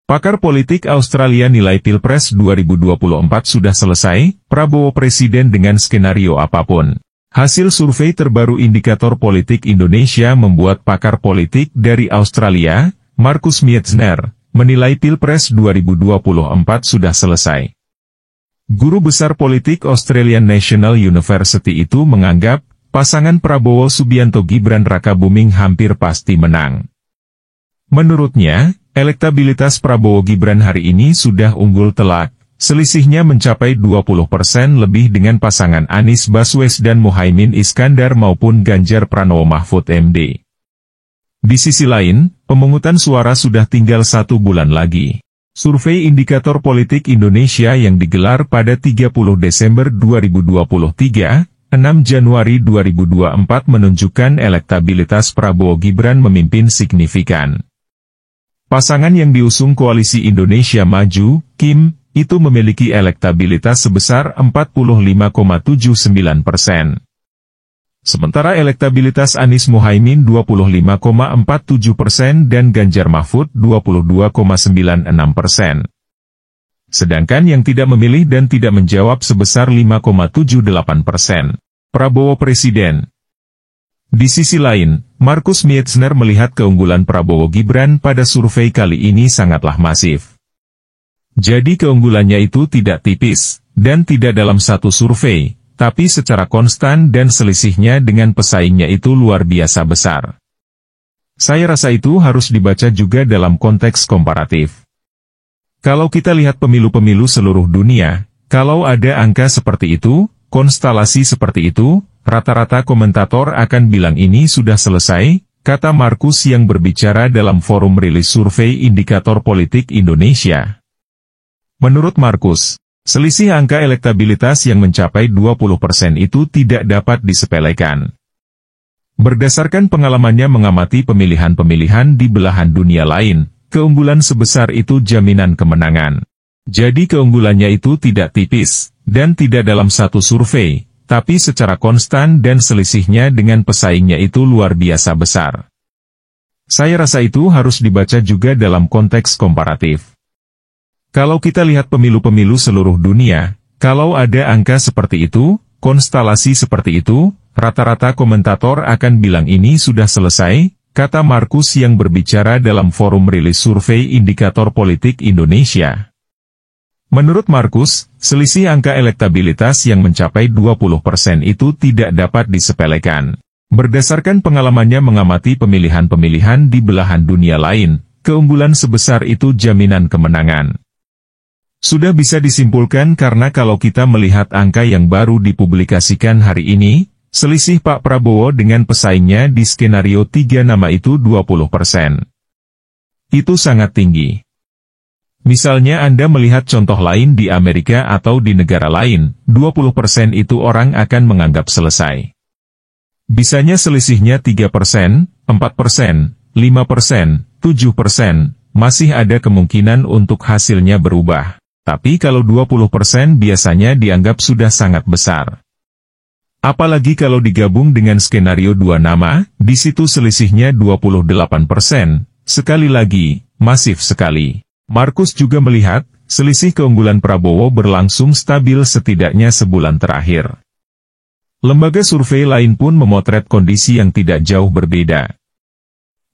Pakar politik Australia nilai Pilpres 2024 sudah selesai, Prabowo presiden dengan skenario apapun. Hasil survei terbaru Indikator Politik Indonesia membuat pakar politik dari Australia, Markus Mietzner, menilai Pilpres 2024 sudah selesai. Guru besar politik Australian National University itu menganggap, pasangan Prabowo Subianto Gibran Rakabuming hampir pasti menang. Menurutnya, elektabilitas Prabowo Gibran hari ini sudah unggul telak, selisihnya mencapai 20% lebih dengan pasangan Anies Baswedan Muhaimin Iskandar maupun Ganjar Pranowo Mahfud MD. Di sisi lain, pemungutan suara sudah tinggal 1 bulan lagi. Survei Indikator Politik Indonesia yang digelar pada 30 Desember 2023, 6 Januari 2024 menunjukkan elektabilitas Prabowo Gibran memimpin signifikan. Pasangan yang diusung Koalisi Indonesia Maju, KIM, itu memiliki elektabilitas sebesar 45,79%. Sementara elektabilitas Anies Muhaimin 25,47% dan Ganjar Mahfud 22,96%. Sedangkan yang tidak memilih dan tidak menjawab sebesar 5,78%. Prabowo Presiden. Di sisi lain, Markus Mietzner melihat keunggulan Prabowo Gibran pada survei kali ini sangatlah masif. Jadi keunggulannya itu tidak tipis, dan tidak dalam satu survei, tapi secara konstan dan selisihnya dengan pesaingnya itu luar biasa besar. Saya rasa itu harus dibaca juga dalam konteks komparatif. Kalau kita lihat pemilu-pemilu seluruh dunia, kalau ada angka seperti itu, konstelasi seperti itu, rata-rata komentator akan bilang ini sudah selesai, kata Markus yang berbicara dalam forum rilis survei Indikator Politik Indonesia. Menurut Markus, selisih angka elektabilitas yang mencapai 20% itu tidak dapat disepelekan. Berdasarkan pengalamannya mengamati pemilihan-pemilihan di belahan dunia lain, keunggulan sebesar itu jaminan kemenangan. Jadi keunggulannya itu tidak tipis, dan tidak dalam satu survei, tapi secara konstan dan selisihnya dengan pesaingnya itu luar biasa besar. Saya rasa itu harus dibaca juga dalam konteks komparatif. Kalau kita lihat pemilu-pemilu seluruh dunia, kalau ada angka seperti itu, konstelasi seperti itu, rata-rata komentator akan bilang ini sudah selesai, kata Markus yang berbicara dalam forum rilis survei Indikator Politik Indonesia. Menurut Markus, selisih angka elektabilitas yang mencapai 20% itu tidak dapat disepelekan. Berdasarkan pengalamannya mengamati pemilihan-pemilihan di belahan dunia lain, keunggulan sebesar itu jaminan kemenangan. Sudah bisa disimpulkan karena kalau kita melihat angka yang baru dipublikasikan hari ini, selisih Pak Prabowo dengan pesaingnya di skenario 3 nama itu 20%. Itu sangat tinggi. Misalnya Anda melihat contoh lain di Amerika atau di negara lain, 20% itu orang akan menganggap selesai. Bisanya selisihnya 3%, 4%, 5%, 7%, masih ada kemungkinan untuk hasilnya berubah. Tapi kalau 20% biasanya dianggap sudah sangat besar. Apalagi kalau digabung dengan skenario 2 nama, di situ selisihnya 28%, sekali lagi, masif sekali. Markus juga melihat, selisih keunggulan Prabowo berlangsung stabil setidaknya sebulan terakhir. Lembaga survei lain pun memotret kondisi yang tidak jauh berbeda.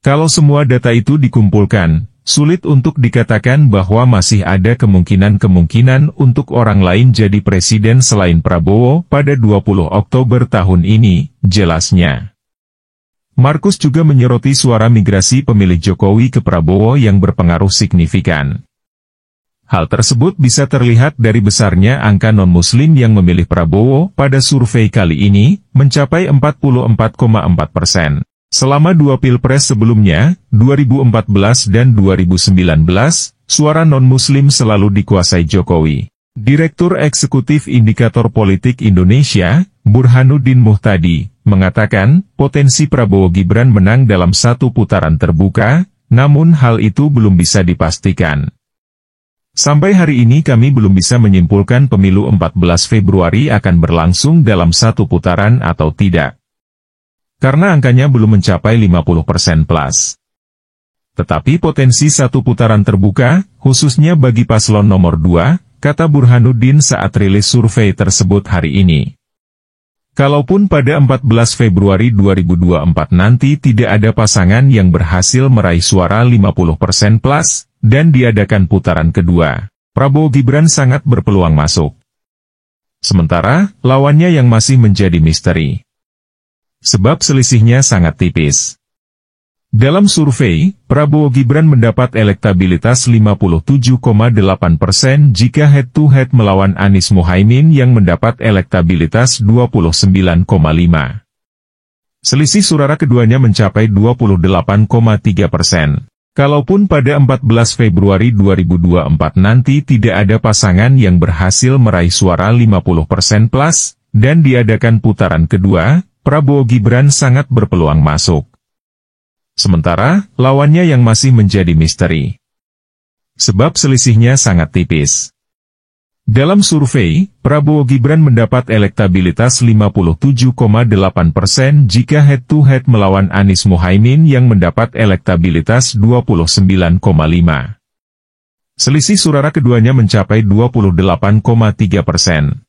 Kalau semua data itu dikumpulkan, sulit untuk dikatakan bahwa masih ada kemungkinan-kemungkinan untuk orang lain jadi presiden selain Prabowo pada 20 Oktober tahun ini, jelasnya. Markus juga menyoroti suara migrasi pemilih Jokowi ke Prabowo yang berpengaruh signifikan. Hal tersebut bisa terlihat dari besarnya angka non-muslim yang memilih Prabowo pada survei kali ini, mencapai 44,4%. Selama 2 pilpres sebelumnya, 2014 dan 2019, suara non-muslim selalu dikuasai Jokowi. Direktur Eksekutif Indikator Politik Indonesia, Burhanuddin Muhtadi, mengatakan, potensi Prabowo Gibran menang dalam satu putaran terbuka, namun hal itu belum bisa dipastikan. Sampai hari ini kami belum bisa menyimpulkan pemilu 14 Februari akan berlangsung dalam satu putaran atau tidak. Karena angkanya belum mencapai 50% plus. Tetapi potensi satu putaran terbuka, khususnya bagi paslon nomor 2, kata Burhanuddin saat rilis survei tersebut hari ini. Kalaupun pada 14 Februari 2024 nanti tidak ada pasangan yang berhasil meraih suara 50% plus, dan diadakan putaran kedua, Prabowo Gibran sangat berpeluang masuk. Sementara, lawannya yang masih menjadi misteri. Sebab selisihnya sangat tipis. Dalam survei, Prabowo Gibran mendapat elektabilitas 57,8% jika head-to-head melawan Anies Muhaimin yang mendapat elektabilitas 29,5%. Selisih suara keduanya mencapai 28,3%. Kalaupun pada 14 Februari 2024 nanti tidak ada pasangan yang berhasil meraih suara 50% plus, dan diadakan putaran kedua, Prabowo Gibran sangat berpeluang masuk. Sementara, lawannya yang masih menjadi misteri. Sebab selisihnya sangat tipis. Dalam survei, Prabowo Gibran mendapat elektabilitas 57,8% jika head-to-head melawan Anies Muhaimin yang mendapat elektabilitas 29,5%. Selisih suara keduanya mencapai 28,3%.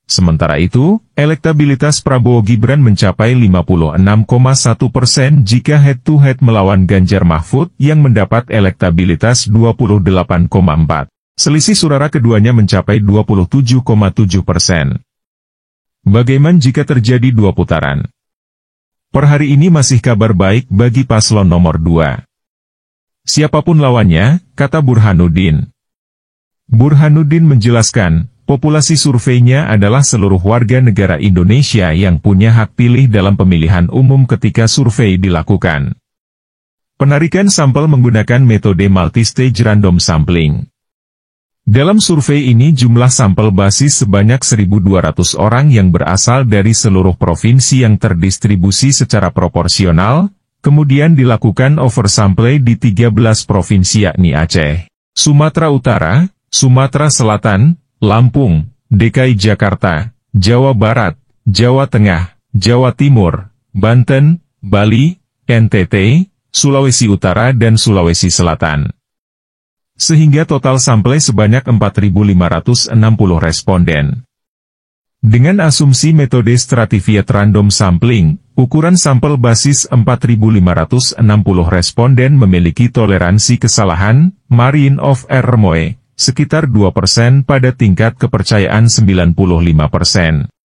Sementara itu, elektabilitas Prabowo Gibran mencapai 56,1% jika head-to-head melawan Ganjar Mahfud yang mendapat elektabilitas 28,4%. Selisih suara keduanya mencapai 27,7%. Bagaimana jika terjadi dua putaran? Per hari ini masih kabar baik bagi paslon nomor 2. Siapapun lawannya, kata Burhanuddin. Burhanuddin menjelaskan, populasi surveinya adalah seluruh warga negara Indonesia yang punya hak pilih dalam pemilihan umum ketika survei dilakukan. Penarikan sampel menggunakan metode multistage random sampling. Dalam survei ini jumlah sampel basis sebanyak 1.200 orang yang berasal dari seluruh provinsi yang terdistribusi secara proporsional, kemudian dilakukan oversample di 13 provinsi yakni Aceh, Sumatera Utara, Sumatera Selatan, Lampung, DKI Jakarta, Jawa Barat, Jawa Tengah, Jawa Timur, Banten, Bali, NTT, Sulawesi Utara dan Sulawesi Selatan. Sehingga total sampel sebanyak 4.560 responden. Dengan asumsi metode stratified random sampling, ukuran sampel basis 4.560 responden memiliki toleransi kesalahan, margin of error sekitar 2% pada tingkat kepercayaan 95%.